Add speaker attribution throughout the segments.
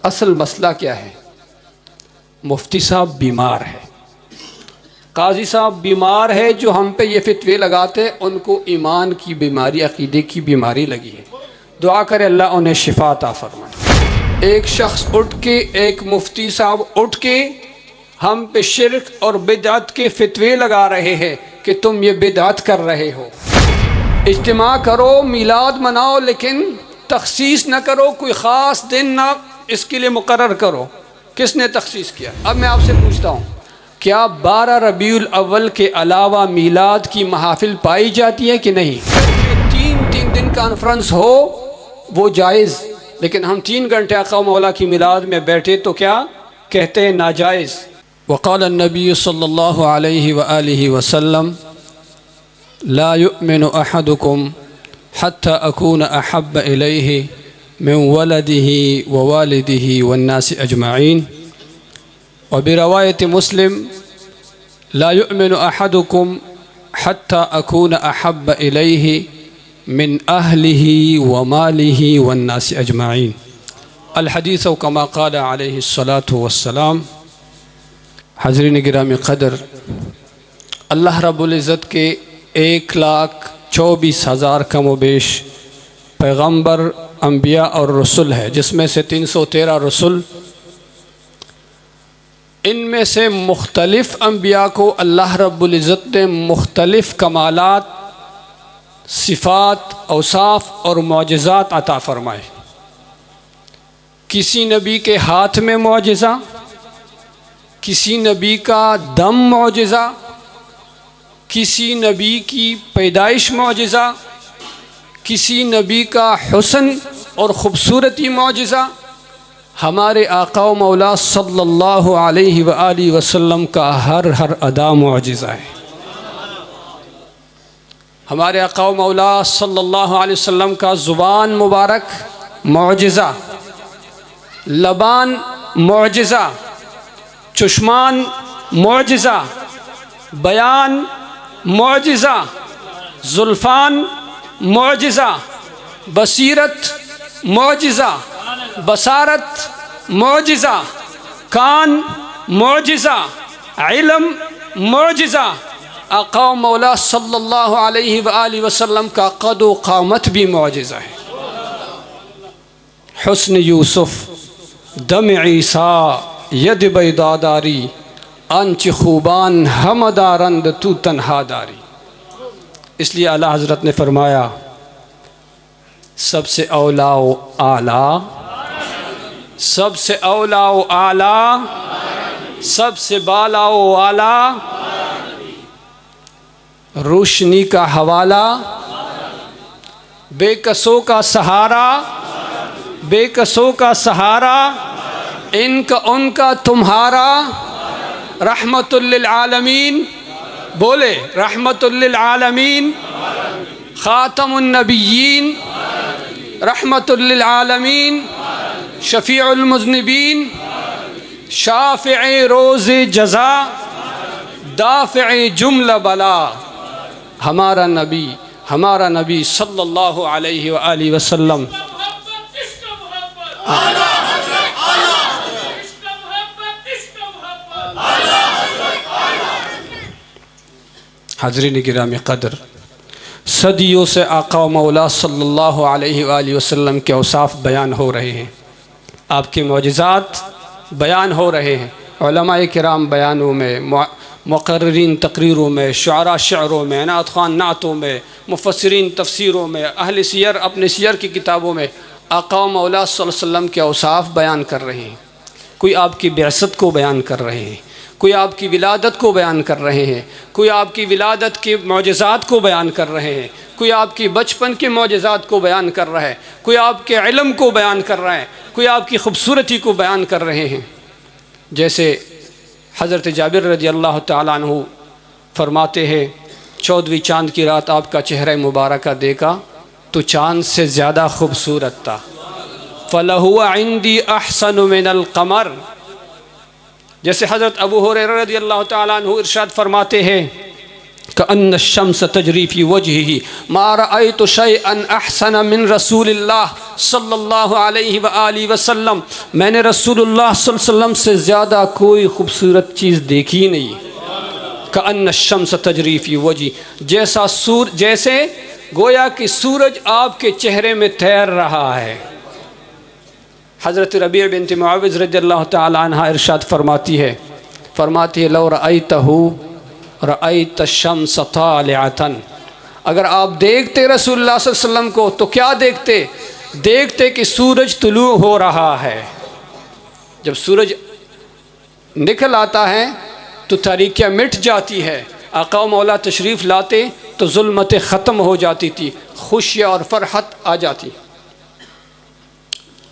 Speaker 1: असल मसला क्या है? मुफ्ती साहब बीमार है, काजी साहब बीमार है, जो हम पे ये फितवे लगाते उनको ईमान की बीमारी, अकीदे की बीमारी लगी है। दुआ करे अल्लाह उन्हें शिफा अता फरमाए। एक शख्स उठ के, एक मुफ्ती साहब उठ के हम पे शिर्क और बिदअत के फितवे लगा रहे हैं कि तुम ये बिदअत कर रहे हो। इज्तिमा करो, मिलाद मनाओ, लेकिन तखसीस न करो, कोई ख़ास दिन ना इसके लिए मुकर्रर करो। किसने तखसीस किया? अब मैं आपसे पूछता हूँ, क्या 12 रबीउल अव्वल के अलावा मीलाद की महफिल पाई जाती है कि नहीं? 3 दिन कॉन्फ्रेंस हो वो जायज़, लेकिन हम 3 घंटे आका मौला की मिलाद में बैठे तो क्या कहते हैं? नाजायज़। वक़ाल नबी सल्लल्लाहु अलैहि वआलिहि वसल्लम ला युमिनु अहदुकुम हत्ता अकून अहब्ब इलैहि मिन वलदिही व वालिदिही वन्नासि अजमाइन। और बिरवायत मुस्लिम ला युमिनु अहदुकुम हत्ता अकून अहब्ब इलैहि मिन अहलिही व मालिही वन्नासि अजमाइन। अल हदीस कमा क़ाल अलैहि अस्सलातु वस्सलाम। हाज़रीन गिरामी क़दर, अल्लाह रब्बुल इज़्ज़त के 1,24,000 कम व बेश पैगम्बर, अम्बिया और रसुल है, जिसमें से 313 रसुल। इनमें से मुख्तलिफ़ अम्बिया को अल्लाह रब्बुल इज़्ज़त ने मुख्तलिफ़ कमालात, सिफ़ात, औसाफ़ और मौजिज़ात अता फ़रमाए। किसी नबी के हाथ में मौजिज़ा, किसी नबी का दम मौजिज़ा, किसी नबी की पैदाइश मौजिज़ा, किसी नबी का हुस्न और ख़ूबसूरती मौजिज़ा। हमारे आका व मौला सल्लल्लाहु अलैहि वआलिहि वसल्लम का हर अदा मौजिज़ा है। हमारे आका व मौला सल्लल्लाहु अलैहि वसल्लम का ज़ुबान मुबारक मौजिज़ा, लबान मौजिज़ा, चुश्मान मौजिज़ा, बयान मौजिज़ा, ज़ुल्फ़ान मौजिज़ा, बसीरत मौजिज़ा, बसारत मौजिज़ा, कान मौजिज़ा, इल्म मौजिज़ा। आका मौला सल्लल्लाहु अलैहि वआलिहि वसल्लम का क़द व क़ामत भी मौजिज़ा है। हुस्न यूसुफ़, दम ईसा, यद बैदादारी, अंच खूबान हमदारंद तू तन्हादारी। इसलिए आला हज़रत ने फरमाया, सबसे औला व आला, सबसे औला व आला, सबसे बाला व आला, रोशनी का हवाला, बेकसों का सहारा, बेकसों का सहारा, इनका उनका तुम्हारा, रहमतुल लिल आलमीन। बोले रहमतुल लिल आलमीन, ख़ातमुन नबिय्यीन, रहमतुल लिल आलमीन, शफ़ीउल मुज़निबीन, शाफ़िए रोज़े जज़ा, दाफ़िए जुमला बला। हमारा नबी सल्लल्लाहु अलैहि वआलिहि वसल्लम हाज़रीन गिरामी क़दर, सदियों से आका व मौला सल्लल्लाहु अलैहि वआलिहि वसल्लम के औसाफ़ बयान हो रहे हैं, आपके मौजिज़ात बयान हो रहे हैं। उलमाए किराम बयानों में, मुक़र्रिरीन तक़रीरों में, शुअरा शअरों में, नात ख़्वान नातों में, मुफ़स्सिरीन तफ़सीरों में, अहले सियर अपने सियर की किताबों में आका व मौला सल्लल्लाहु अलैहि वसल्लम के औसाफ़ बयान कर रहे हैं। कोई आपकी बिअसत को बयान कर रहे हैं, कोई आपकी विलादत को बयान कर रहे हैं, कोई आपकी विलादत के मौजिज़ात को बयान कर रहे हैं, कोई आपकी बचपन के मौजिज़ात को बयान कर रहा है, कोई आपके इल्म को बयान कर रहा है, कोई आपकी खूबसूरती को बयान कर रहे हैं। जैसे हज़रत जाबिर रज़ी अल्लाह तआला अन्हु फरमाते हैं, 14वीं चाँद की रात आपका चेहरा मुबारक देखा तो चाँद से ज़्यादा खूबसूरत था। फ़लहुवा इंदी अहसनु मिनल क़मर। जैसे हज़रत अबू हुरैरा रज़ी अल्लाह तआला अन्हु इरशाद फरमाते हैं कअन्न शम्स तजरी फी वजहिही मा रअयतु शैअन अहसन मिन रसूलिल्लाह सल्लल्लाहु अलैहि व आलिहि वसल्लम, मैंने रसूलुल्लाह सल्लल्लाहु अलैहि वसल्लम से ज़्यादा कोई खूबसूरत चीज़ देखी नहीं। कअन्न शम्स तजरी फी वजही, जैसे गोया कि सूरज आपके चेहरे में तैर रहा है। हज़रत रबीअ बिन्त मुआविज़ रज़ियल्लाहु तआला अन्हा इरशाद फरमाती है लौ रअयतहु रअयत शम्स तालिअतन, अगर आप देखते रसूलुल्लाह सल्लल्लाहु अलैहि वसल्लम को तो क्या देखते कि सूरज तुलू हो रहा है। जब सूरज निकल आता है तो तारीकियाँ मिट जाती है। आका मौला तशरीफ़ लाते तो जुल्मतें ख़त्म हो जाती थी, खुशियाँ और फरहत आ जाती।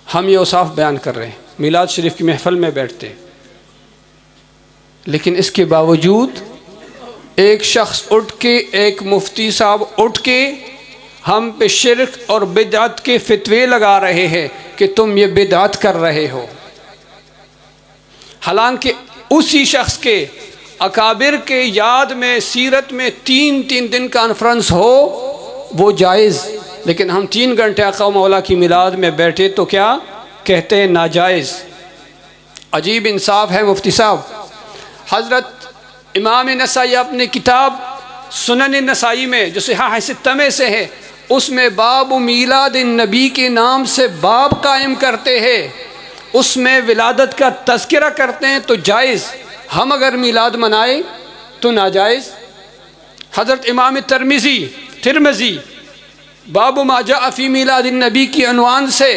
Speaker 1: हम ये औसाफ बयान कर रहे हैं, मिलाद शरीफ की महफ़िल में बैठते, लेकिन इसके बावजूद एक शख्स उठ के, एक मुफ्ती साहब उठ के हम पे शिर्क और बिदअत के फितवे लगा रहे हैं कि तुम ये बिदअत कर रहे हो। हालांकि उसी शख्स के अकाबिर के याद में सीरत में 3 दिन कॉन्फ्रेंस हो वो जायज़, लेकिन हम 3 घंटे आका मौला की मिलाद में बैठे तो क्या कहते हैं, नाजायज़। अजीब इंसाफ है मुफ्ती साहब। हज़रत इमाम नसाई अपनी किताब सुनन नसाई में जो सिहाह सित्ता में से है, उसमें बाब मीलाद नबी के नाम से बाब कायम करते हैं, उसमें विलादत का तज़किरा करते हैं तो जायज़, हम अगर मीलाद मनाए तो नाजायज़। हज़रत इमाम तिरमिज़ी बाब मा जाअ फ़ी मीलाद नबी की अनवान से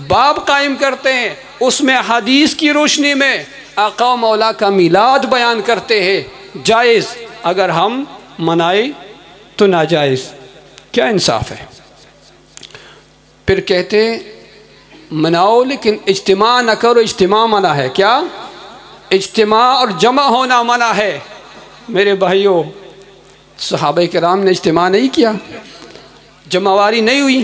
Speaker 1: बाब कायम करते हैं, उसमें हदीस की रोशनी में आका मौला का मीलाद बयान करते हैं, जायज़, अगर हम मनाए तो नाजायज़। क्या इंसाफ है। फिर कहते मनाओ लेकिन इज्तिमा न करो, इज्तिमा मना है। क्या इज्तिमा और जमा होना मना है। मेरे भाइयों, सहाबा किराम ने इज्तिमा नहीं किया, जमावारी नहीं हुई।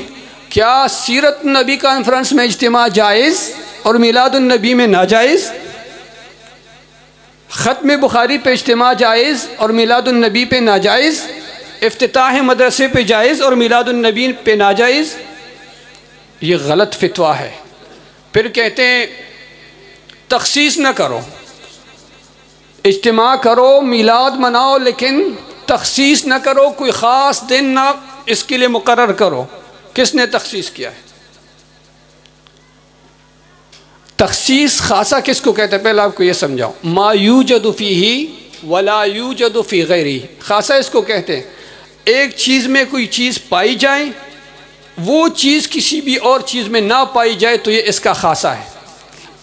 Speaker 1: क्या सीरत नबी कॉन्फ्रेंस में इज्तिमा जायज़ और मिलादुन नबी में नाजायज़? ख़त्म बुखारी पे इज्तिमा जायज़ और मिलादुन नबी पे नाजायज़? इफ्तिताह मदरसे पे जायज़ और मिलादुन नबी पे नाजायज़? ये गलत फितवा है। फिर कहते हैं तख़सीस न करो, इज्तिमा करो, मिलाद मनाओ, लेकिन तख़सीस न करो, कोई ख़ास दिन ना इसके लिए मुकर्रर करो। किसने तख़सीस किया है? तख़सीस खासा किसको कहते हैं? पहले आपको ये समझाओ। मा यूजदु फ़ीही वला यूजदु फ़ी गैरिही, खासा इसको कहते हैं एक चीज़ में कोई चीज़ पाई जाए, वो चीज़ किसी भी और चीज़ में ना पाई जाए तो ये इसका खासा है।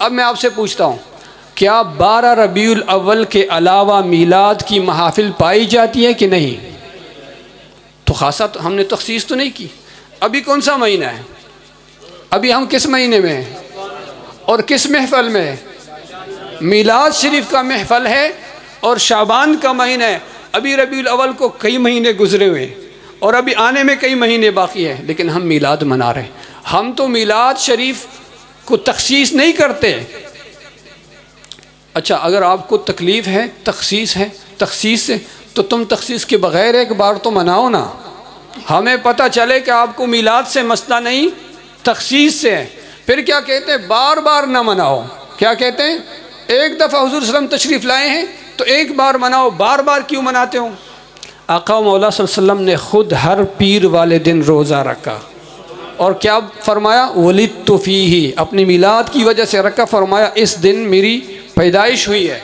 Speaker 1: अब मैं आपसे पूछता हूँ, क्या 12 रबीउल अव्वल के अलावा मीलाद की महफिल पाई जाती है कि नहीं? तो खासा तो हमने तख़सीस तो नहीं की। अभी कौन सा महीना है? अभी हम किस महीने में हैं और किस महफिल में है? मीलाद शरीफ का महफिल है और शाबान का महीना है। अभी रबीउल अव्वल को कई महीने गुजरे हुए और अभी आने में कई महीने बाकी हैं, लेकिन हम मीलाद मना रहे हैं। हम तो मीलाद शरीफ को तख़सीस नहीं करते। अच्छा, अगर आपको तकलीफ़ है तख़सीस से, तो तुम तख़सीस के बग़ैर एक बार तो मनाओ ना। हमें पता चले कि आपको मीलाद से मसला नहीं, तख़सीस से है। फिर क्या कहते हैं? बार बार ना मनाओ। क्या कहते हैं? एक दफ़ा हुज़ूर सल्लल्लाहु अलैहि वसल्लम तशरीफ़ लाए हैं तो एक बार मनाओ, बार बार क्यों मनाते हो? आका मौला सल्लल्लाहु अलैहि वसल्लम ने ख़ुद हर पीर वाले दिन रोज़ा रखा और क्या फरमाया? वलिदतु फ़ीही, अपनी मीलाद की वजह से रखा। फरमाया इस दिन मेरी पैदाइश हुई है,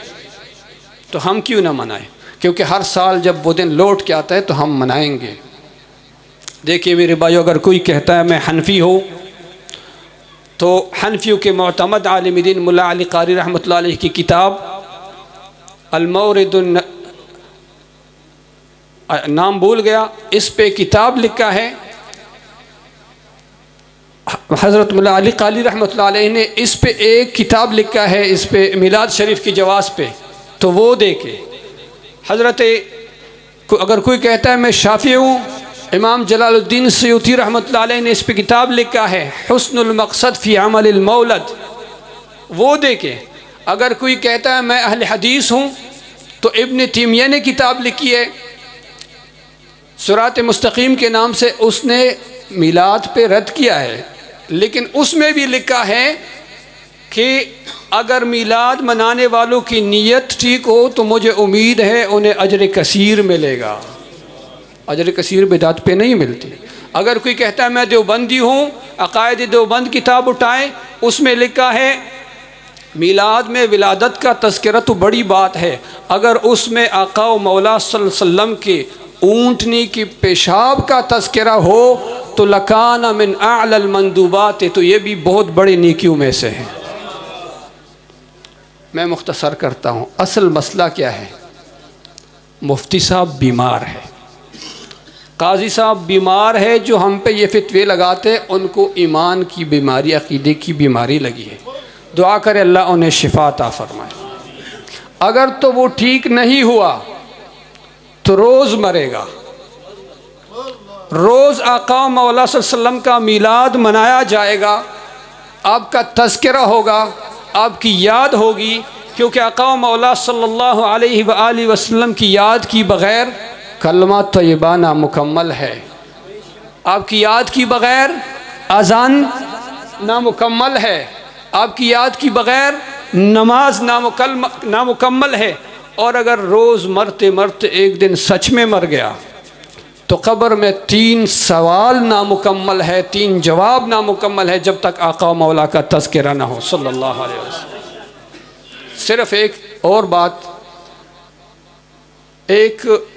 Speaker 1: तो हम क्यों ना मनाएं? क्योंकि हर साल जब वो दिन लौट के आता है तो हम मनाएंगे। देखिए मेरे भाइयों, अगर कोई कहता है मैं हनफी हूँ, तो हनफियों के मोतमद आलिम दीन मुल्ला अली कारी रहमतुल्लाह अलैह की किताब अल-मौरिदुन, नाम भूल गया, इस पे किताब लिखा है हज़रत मुल्ला अली कारी रहमतुल्लाह अलैह ने। इस पे एक किताब लिखा है, इस पे मिलाद शरीफ की जवाज़ पे, तो वो देखे। हज़रत अगर कोई कहता है मैं शाफ़ी हूँ, इमाम जलालुद्दीन सयूती रहमतुल्लाह अलैह ने इस पे किताब लिखा है हुस्नुल मक़सद फ़ी अमलिल मौलद, वो देखे। अगर कोई कहता है मैं अहले हदीस हूँ, तो इब्न तैमिया ने किताब लिखी है सिरात मुस्तकीम के नाम से उसने मिलाद पे रद्द किया है, लेकिन उसमें भी लिखा है कि अगर मिलाद मनाने वालों की नीयत ठीक हो तो मुझे उम्मीद है उन्हें अजर कसीर मिलेगा। अजर कसीर बिदात पे नहीं मिलती। अगर कोई कहता है मैं देवबंदी हूँ, अकायद देवबंद किताब उठाएं, उसमें लिखा है मिलाद में विलादत का तज़किरा तो बड़ी बात है, अगर उसमें आका व मौला सल्लल्लाहु अलैहि वसल्लम के ऊँटनी की पेशाब का तज़किरा हो तो लकाना मिन अअलल मंदूबात, तो ये भी बहुत बड़ी नेकियों में से है। मैं मुख्तसर करता हूँ। असल मसला क्या है? मुफ्ती साहब बीमार है, काजी साहब बीमार है, जो हम पे ये फितवे लगाते उनको ईमान की बीमारी, अक़ीदे की बीमारी लगी है। दुआ करे अल्लाह उन्हें शिफा अता फरमाए। अगर तो वो ठीक नहीं हुआ तो रोज़ मरेगा। रोज़ आका मौला सल्लल्लाहु अलैहि वसल्लम का मीलाद मनाया जाएगा, आपका तज़किरा होगा, आपकी याद होगी, क्योंकि आका मौला सल्लल्लाहु अलैहि वसल्लम की याद की बग़ैर कलमा तय्यबा नामुकम्मल है। आपकी याद की बग़ैर अज़ान नामुकम्मल है। आपकी याद की बग़ैर नमाज नामुकम्मल है। और अगर रोज़ मरते मरते एक दिन सच में मर गया तो क़ब्र में 3 सवाल नामुकम्मल है, 3 जवाब नामुकम्मल है, जब तक आका मौला का तज़किरा ना हो सल्लल्लाहु अलैहि वसल्लम। सिर्फ़ एक और बात, एक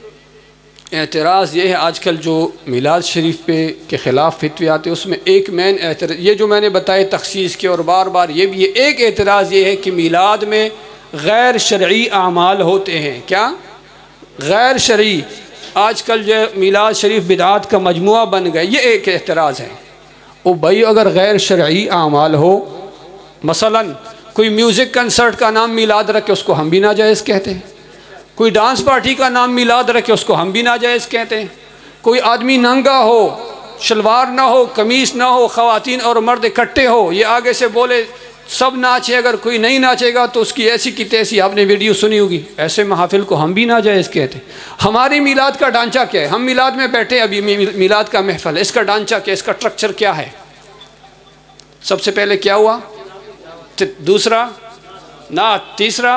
Speaker 1: एतराज़ ये है, आजकल जो मिलाद शरीफ पे के ख़िलाफ़ फितवे आते हैं उसमें एक मेन एतराज़ ये जो मैंने बताए तख़सीस के, और बार बार ये भी है, एक एतराज़ ये है कि मिलाद में गैर शरई आमाल होते हैं। क्या गैर शरई? आजकल जो मिलाद शरीफ बिदात का मजमुआ बन गए, ये एक एतराज़ है। ओ भाई, अगर गैर शरई आमाल हो, मसलन कोई म्यूज़िक कंसर्ट का नाम मिलाद रखे, उसको हम भी नाजायज़ कहते हैं। कोई डांस पार्टी का नाम मिलाद रखे, उसको हम भी नाजायज़ कहते हैं। कोई आदमी नंगा हो, शलवार ना हो, कमीज़ ना हो, ख़वातीन और मर्द इकट्ठे हो, ये आगे से बोले सब नाचे, अगर कोई नहीं नाचेगा तो उसकी ऐसी की तैसी, आपने वीडियो सुनी होगी, ऐसे महफिल को हम भी नाजायज़ कहते हैं। हमारी मिलाद का ढांचा क्या है? हम मिलाद में बैठे, अभी मिलाद का महफिल, इसका ढांचा क्या, इसका स्ट्रक्चर क्या है? सबसे पहले क्या हुआ? दूसरा नात, तीसरा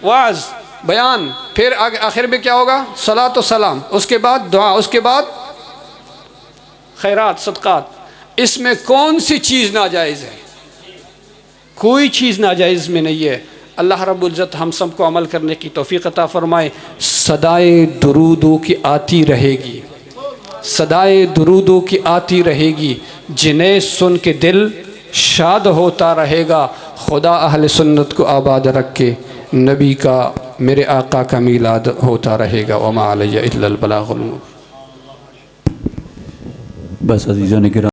Speaker 1: वाज़ बयान, फिर आखिर में क्या होगा? सलात व सलाम, उसके बाद दुआ, उसके बाद खैरात सदक़ात। इसमें कौन सी चीज़ नाजायज़ है? कोई चीज़ नाजायज़ में नहीं है। अल्लाह रब्बुल इज़्ज़त हम सबको अमल करने की तौफ़ीक़ अता फ़रमाए। सदाए दुरूदों की आती रहेगी, सदाए दुरूदों की आती रहेगी, जिन्हें सुन के दिल शाद होता रहेगा। खुदा अहले सुन्नत को आबाद रख के नबी का, मेरे आका का मीलाद होता रहेगा। वमा अलैया इल्लल बलागुल मुबीन।
Speaker 2: बस अज़ीज़ान किराम।